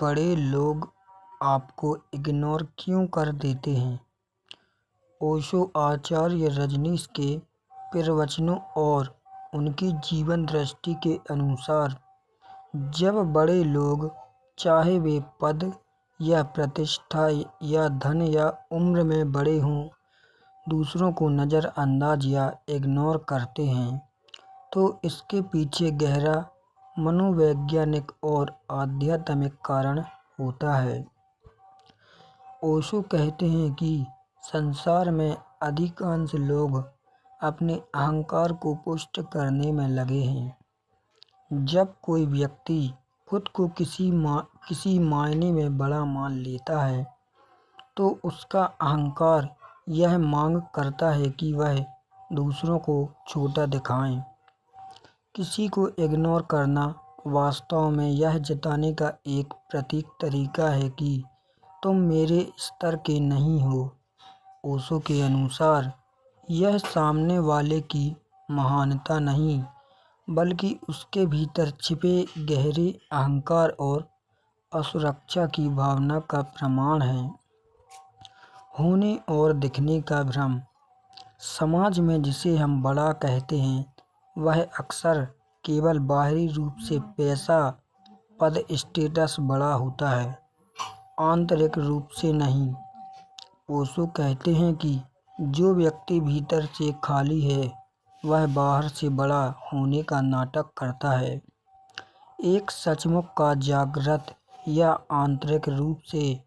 बड़े लोग आपको इग्नोर क्यों कर देते हैं? ओशो आचार्य रजनीश के प्रवचनों और उनकी जीवन दृष्टि के अनुसार, जब बड़े लोग, चाहे वे पद या प्रतिष्ठा या धन या उम्र में बड़े हों, दूसरों को नज़रअंदाज या इग्नोर करते हैं, तो इसके पीछे गहरा मनोवैज्ञानिक और आध्यात्मिक कारण होता है। ओशो कहते हैं कि संसार में अधिकांश लोग अपने अहंकार को पुष्ट करने में लगे हैं। जब कोई व्यक्ति खुद को किसी मायने में बड़ा मान लेता है, तो उसका अहंकार यह मांग करता है कि वह दूसरों को छोटा दिखाए। किसी को इग्नोर करना वास्तव में यह जताने का एक प्रतीक तरीका है कि तुम मेरे स्तर के नहीं हो। ओशो के अनुसार यह सामने वाले की महानता नहीं, बल्कि उसके भीतर छिपे गहरे अहंकार और असुरक्षा की भावना का प्रमाण है। होने और दिखने का भ्रम। समाज में जिसे हम बड़ा कहते हैं, वह अक्सर केवल बाहरी रूप से पैसा, पद, स्टेटस बड़ा होता है, आंतरिक रूप से नहीं। ओशो कहते हैं कि जो व्यक्ति भीतर से खाली है, वह बाहर से बड़ा होने का नाटक करता है। एक सचमुच का जागृत या आंतरिक रूप से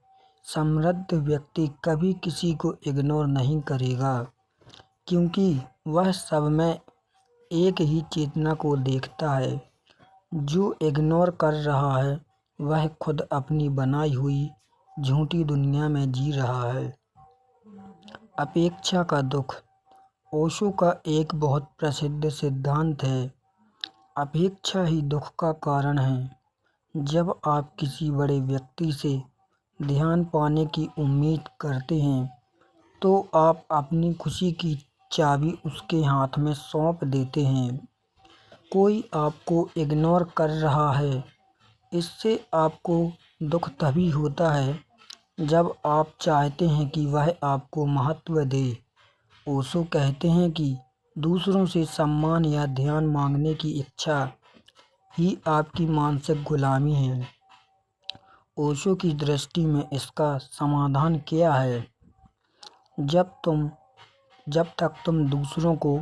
समृद्ध व्यक्ति कभी किसी को इग्नोर नहीं करेगा, क्योंकि वह सब में एक ही चेतना को देखता है। जो इग्नोर कर रहा है, वह खुद अपनी बनाई हुई झूठी दुनिया में जी रहा है। अपेक्षा का दुख। ओशो का एक बहुत प्रसिद्ध सिद्धांत है, अपेक्षा ही दुख का कारण है। जब आप किसी बड़े व्यक्ति से ध्यान पाने की उम्मीद करते हैं, तो आप अपनी खुशी की चाबी उसके हाथ में सौंप देते हैं। कोई आपको इग्नोर कर रहा है, इससे आपको दुख तभी होता है जब आप चाहते हैं कि वह आपको महत्व दे। ओशो कहते हैं कि दूसरों से सम्मान या ध्यान मांगने की इच्छा ही आपकी मानसिक गुलामी है। ओशो की दृष्टि में इसका समाधान क्या है? जब तक तुम दूसरों को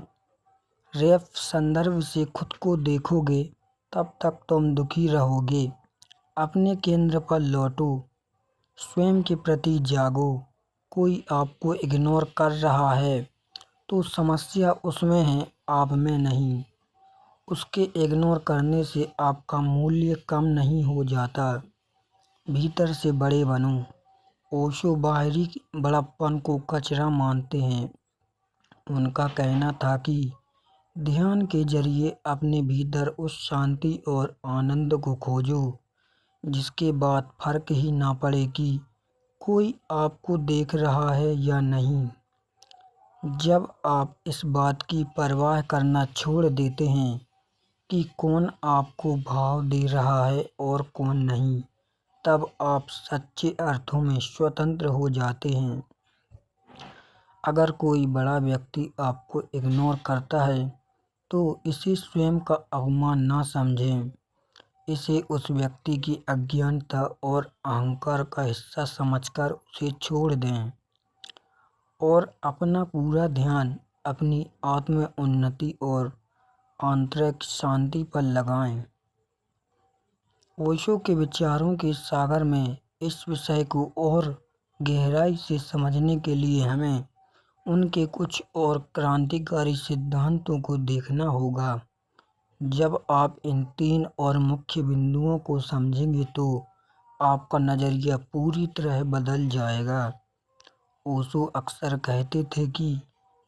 रेफ संदर्भ से खुद को देखोगे, तब तक तुम दुखी रहोगे। अपने केंद्र पर लौटो, स्वयं के प्रति जागो। कोई आपको इग्नोर कर रहा है, तो समस्या उसमें है, आप में नहीं। उसके इग्नोर करने से आपका मूल्य कम नहीं हो जाता। भीतर से बड़े बनो। ओशो बाहरी बड़प्पन को कचरा मानते हैं। उनका कहना था कि ध्यान के जरिए अपने भीतर उस शांति और आनंद को खोजो, जिसके बाद फर्क ही ना पड़े कि कोई आपको देख रहा है या नहीं। जब आप इस बात की परवाह करना छोड़ देते हैं कि कौन आपको भाव दे रहा है और कौन नहीं, तब आप सच्चे अर्थों में स्वतंत्र हो जाते हैं। अगर कोई बड़ा व्यक्ति आपको इग्नोर करता है, तो इसे स्वयं का अवमान ना समझें। इसे उस व्यक्ति की अज्ञानता और अहंकार का हिस्सा समझकर उसे छोड़ दें और अपना पूरा ध्यान अपनी आत्म उन्नति और आंतरिक शांति पर लगाएं। ओशो के विचारों के सागर में इस विषय को और गहराई से समझने के लिए हमें उनके कुछ और क्रांतिकारी सिद्धांतों को देखना होगा। जब आप इन 3 और मुख्य बिंदुओं को समझेंगे, तो आपका नज़रिया पूरी तरह बदल जाएगा। ओशो अक्सर कहते थे कि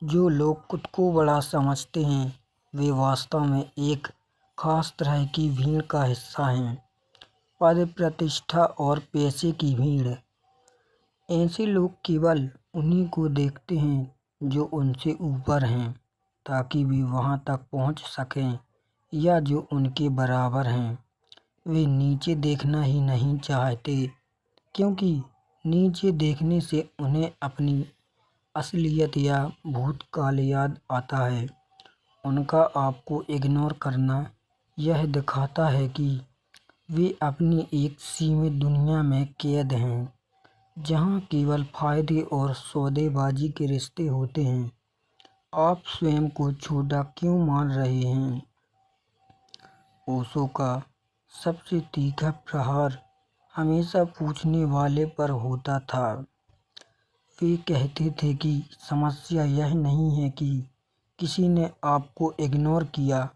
जो लोग खुद को बड़ा समझते हैं, वे वास्तव में एक खास तरह की भीड़ का हिस्सा हैं, पद, प्रतिष्ठा और पैसे की भीड़। ऐसे लोग केवल उन्हीं को देखते हैं जो उनसे ऊपर हैं, ताकि वे वहां तक पहुंच सकें, या जो उनके बराबर हैं। वे नीचे देखना ही नहीं चाहते, क्योंकि नीचे देखने से उन्हें अपनी असलियत या भूतकाल याद आता है। उनका आपको इग्नोर करना यह दिखाता है कि वे अपनी एक सीमित दुनिया में कैद हैं, जहां केवल फायदे और सौदेबाजी के रिश्ते होते हैं। आप स्वयं को छोटा क्यों मान रहे हैं? ओशो का सबसे तीखा प्रहार हमेशा पूछने वाले पर होता था। वे कहते थे कि समस्या यह नहीं है कि किसी ने आपको इग्नोर किया,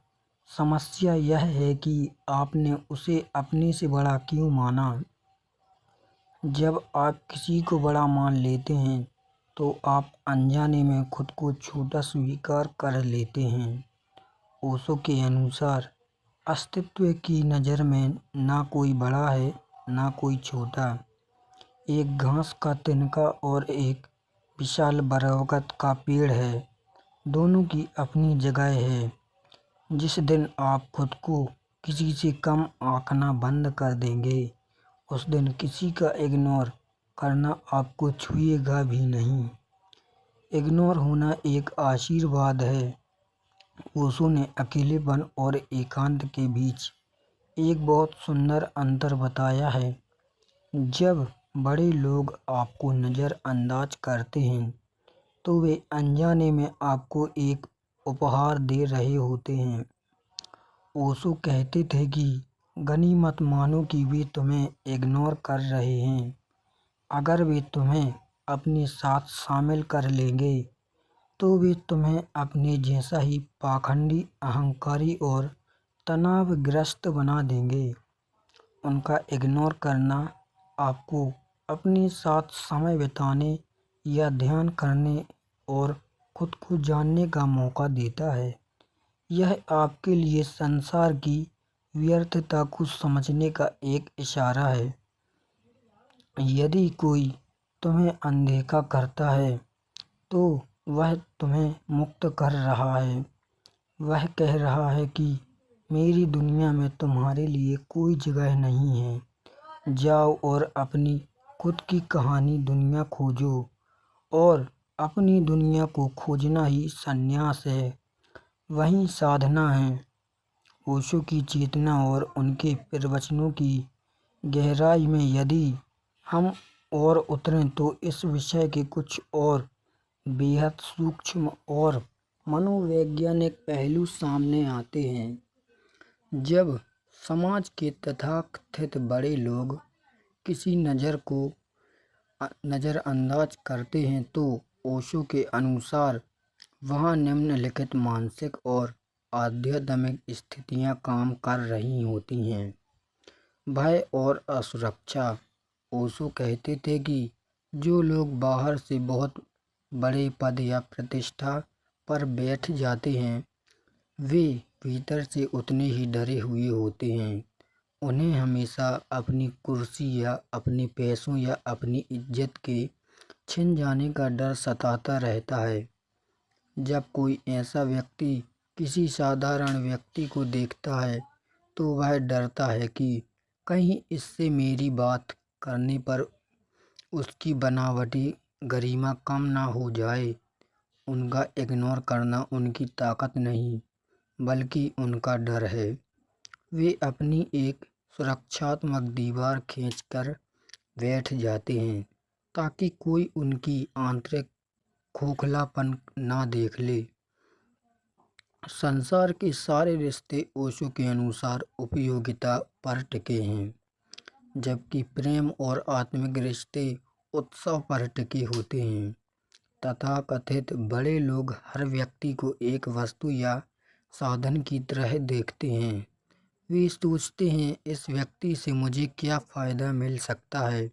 समस्या यह है कि आपने उसे अपने से बड़ा क्यों माना। जब आप किसी को बड़ा मान लेते हैं, तो आप अनजाने में खुद को छोटा स्वीकार कर लेते हैं। ओशो के अनुसार अस्तित्व की नज़र में ना कोई बड़ा है, ना कोई छोटा। एक घास का तिनका और एक विशाल बरगद का पेड़ है, दोनों की अपनी जगह है। जिस दिन आप खुद को किसी से कम आंकना बंद कर देंगे, उस दिन किसी का इग्नोर करना आपको छुएगा भी नहीं। इग्नोर होना एक आशीर्वाद है। ओशो ने अकेलेपन और एकांत के बीच एक बहुत सुंदर अंतर बताया है। जब बड़े लोग आपको नज़रअंदाज करते हैं, तो वे अनजाने में आपको एक उपहार दे रहे होते हैं। ओशो कहते थे कि गनीमत मानो कि वे तुम्हें इग्नोर कर रहे हैं। अगर वे तुम्हें अपने साथ शामिल कर लेंगे, तो वे तुम्हें अपने जैसा ही पाखंडी, अहंकारी और तनावग्रस्त बना देंगे। उनका इग्नोर करना आपको अपने साथ समय बिताने या ध्यान करने और खुद को जानने का मौका देता है। यह आपके लिए संसार की व्यर्थता को समझने का एक इशारा है। यदि कोई तुम्हें अनदेखा करता है, तो वह तुम्हें मुक्त कर रहा है। वह कह रहा है कि मेरी दुनिया में तुम्हारे लिए कोई जगह नहीं है। जाओ और अपनी खुद की कहानी दुनिया खोजो, और अपनी दुनिया को खोजना ही संन्यास है, वही साधना है। ओशो की चेतना और उनके प्रवचनों की गहराई में यदि हम और उतरें, तो इस विषय के कुछ और बेहद सूक्ष्म और मनोवैज्ञानिक पहलू सामने आते हैं। जब समाज के तथाकथित बड़े लोग किसी नज़र को नज़रअंदाज करते हैं, तो ओशो के अनुसार वहाँ निम्नलिखित मानसिक और आध्यात्मिक स्थितियाँ काम कर रही होती हैं। भय और असुरक्षा। ओशो कहते थे कि जो लोग बाहर से बहुत बड़े पद या प्रतिष्ठा पर बैठ जाते हैं, वे भीतर से उतने ही डरे हुए होते हैं। उन्हें हमेशा अपनी कुर्सी या अपने पैसों या अपनी इज्जत के छिन जाने का डर सताता रहता है। जब कोई ऐसा व्यक्ति किसी साधारण व्यक्ति को देखता है, तो वह डरता है कि कहीं इससे मेरी बात करने पर उसकी बनावटी गरिमा कम ना हो जाए। उनका इग्नोर करना उनकी ताकत नहीं, बल्कि उनका डर है। वे अपनी एक सुरक्षात्मक दीवार खींचकर बैठ जाते हैं, ताकि कोई उनकी आंतरिक खोखलापन ना देख ले। संसार के सारे रिश्ते ओशो के अनुसार उपयोगिता पर टिके हैं, जबकि प्रेम और आत्मिक रिश्ते उत्सव पर टिके होते हैं। तथाकथित बड़े लोग हर व्यक्ति को एक वस्तु या साधन की तरह देखते हैं। वे सोचते हैं, इस व्यक्ति से मुझे क्या फ़ायदा मिल सकता है।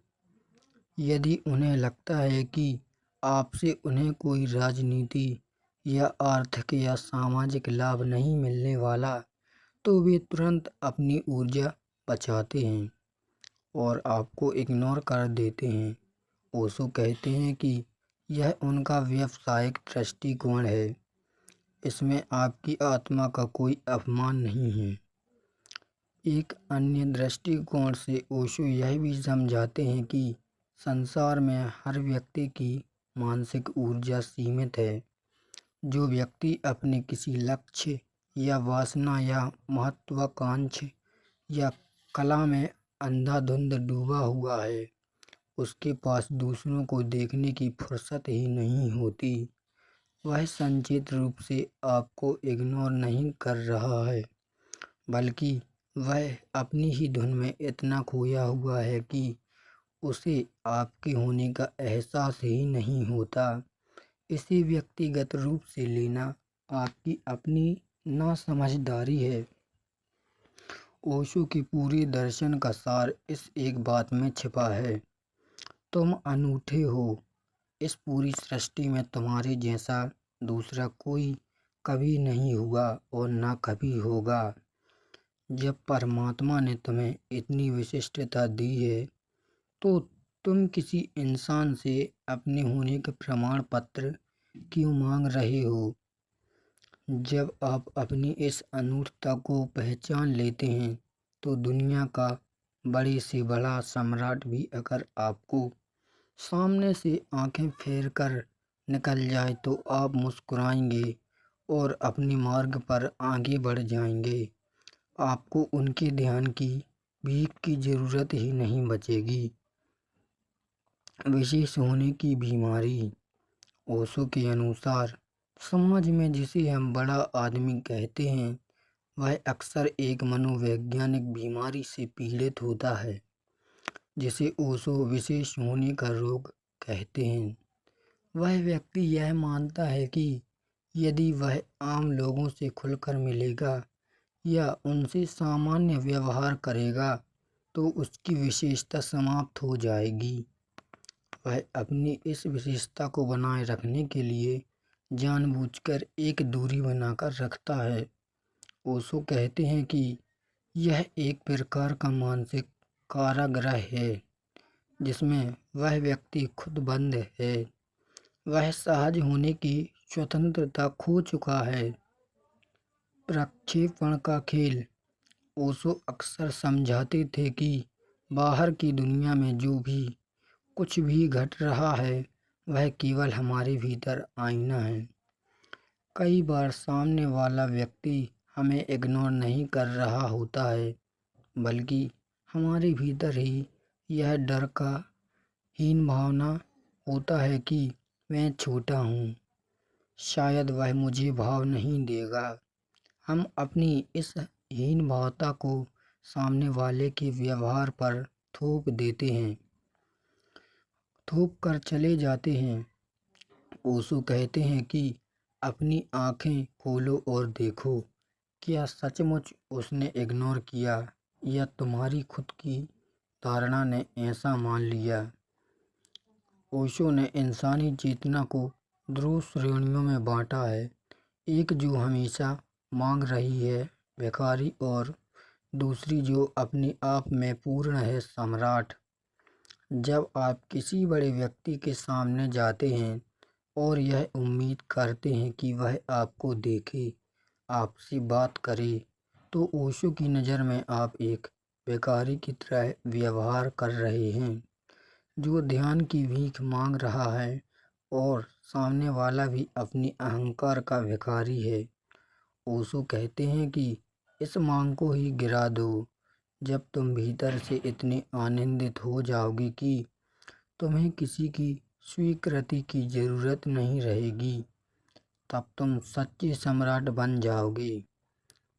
यदि उन्हें लगता है कि आपसे उन्हें कोई राजनीति या आर्थिक या सामाजिक लाभ नहीं मिलने वाला, तो वे तुरंत अपनी ऊर्जा बचाते हैं और आपको इग्नोर कर देते हैं। ओशो कहते हैं कि यह उनका व्यावसायिक दृष्टिकोण है। इसमें आपकी आत्मा का कोई अपमान नहीं है। एक अन्य दृष्टिकोण से ओशो यह भी समझाते हैं कि संसार में हर व्यक्ति की मानसिक ऊर्जा सीमित है। जो व्यक्ति अपने किसी लक्ष्य या वासना या महत्वाकांक्षा या कला में अंधाधुंध डूबा हुआ है, उसके पास दूसरों को देखने की फुर्सत ही नहीं होती। वह संचित रूप से आपको इग्नोर नहीं कर रहा है, बल्कि वह अपनी ही धुन में इतना खोया हुआ है कि उसे आपके होने का एहसास ही नहीं होता। इसे व्यक्तिगत रूप से लेना आपकी अपनी नासमझदारी है। ओशो के पूरे दर्शन का सार इस एक बात में छिपा है, तुम अनूठे हो। इस पूरी सृष्टि में तुम्हारे जैसा दूसरा कोई कभी नहीं हुआ और न कभी होगा। जब परमात्मा ने तुम्हें इतनी विशिष्टता दी है, तो तुम किसी इंसान से अपने होने का प्रमाण पत्र क्यों मांग रहे हो? जब आप अपनी इस अनूठता को पहचान लेते हैं, तो दुनिया का बड़े से बड़ा सम्राट भी अगर आपको सामने से आंखें फेर कर निकल जाए तो आप मुस्कुराएंगे और अपने मार्ग पर आगे बढ़ जाएंगे। आपको उनके ध्यान की भीख की जरूरत ही नहीं बचेगी। विशेष होने की बीमारी। ओशो के अनुसार समाज में जिसे हम बड़ा आदमी कहते हैं, वह अक्सर एक मनोवैज्ञानिक बीमारी से पीड़ित होता है, जिसे ओशो विशेष होने का रोग कहते हैं। वह व्यक्ति यह मानता है कि यदि वह आम लोगों से खुलकर मिलेगा या उनसे सामान्य व्यवहार करेगा, तो उसकी विशेषता समाप्त हो जाएगी। वह अपनी इस विशेषता को बनाए रखने के लिए जानबूझकर एक दूरी बनाकर रखता है। ओशो कहते हैं कि यह एक प्रकार का मानसिक कारागृह है, जिसमें वह व्यक्ति खुद बंद है। वह सहज होने की स्वतंत्रता खो चुका है। प्रक्षेपण का खेल। ओशो अक्सर समझाते थे कि बाहर की दुनिया में जो भी कुछ भी घट रहा है, वह केवल हमारे भीतर आईना है। कई बार सामने वाला व्यक्ति हमें इग्नोर नहीं कर रहा होता है, बल्कि हमारे भीतर ही यह डर का हीन भावना होता है कि मैं छोटा हूँ, शायद वह मुझे भाव नहीं देगा। हम अपनी इस हीन भावता को सामने वाले के व्यवहार पर थोप देते हैं, थोप कर चले जाते हैं। ओशो कहते हैं कि अपनी आंखें खोलो और देखो, क्या सचमुच उसने इग्नोर किया या तुम्हारी खुद की धारणा ने ऐसा मान लिया। ओशो ने इंसानी चेतना को दो श्रेणियों में बांटा है, एक जो हमेशा मांग रही है, भिखारी, और दूसरी जो अपने आप में पूर्ण है, सम्राट। जब आप किसी बड़े व्यक्ति के सामने जाते हैं और यह उम्मीद करते हैं कि वह आपको देखे, आपसे बात करे, तो ओशो की नज़र में आप एक भिखारी की तरह व्यवहार कर रहे हैं, जो ध्यान की भीख मांग रहा है, और सामने वाला भी अपनी अहंकार का भिखारी है। ओशो कहते हैं कि इस मांग को ही गिरा दो। जब तुम भीतर से इतने आनंदित हो जाओगे कि तुम्हें किसी की स्वीकृति की जरूरत नहीं रहेगी, तब तुम सच्चे सम्राट बन जाओगे।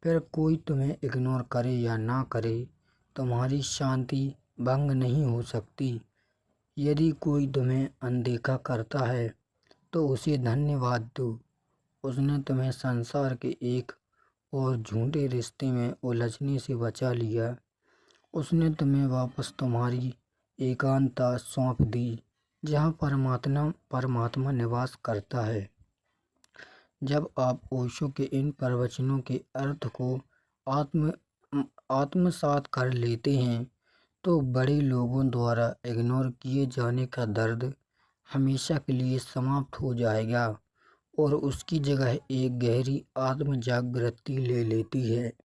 फिर कोई तुम्हें इग्नोर करे या ना करे, तुम्हारी शांति भंग नहीं हो सकती। यदि कोई तुम्हें अनदेखा करता है, तो उसे धन्यवाद दो, उसने तुम्हें संसार के एक और झूठे रिश्ते में उलझने से बचा लिया। उसने तुम्हें वापस तुम्हारी एकांतता सौंप दी, जहाँ परमात्मा निवास करता है। जब आप ओशो के इन प्रवचनों के अर्थ को आत्मसात कर लेते हैं, तो बड़े लोगों द्वारा इग्नोर किए जाने का दर्द हमेशा के लिए समाप्त हो जाएगा और उसकी जगह एक गहरी आत्म जागृति ले लेती है।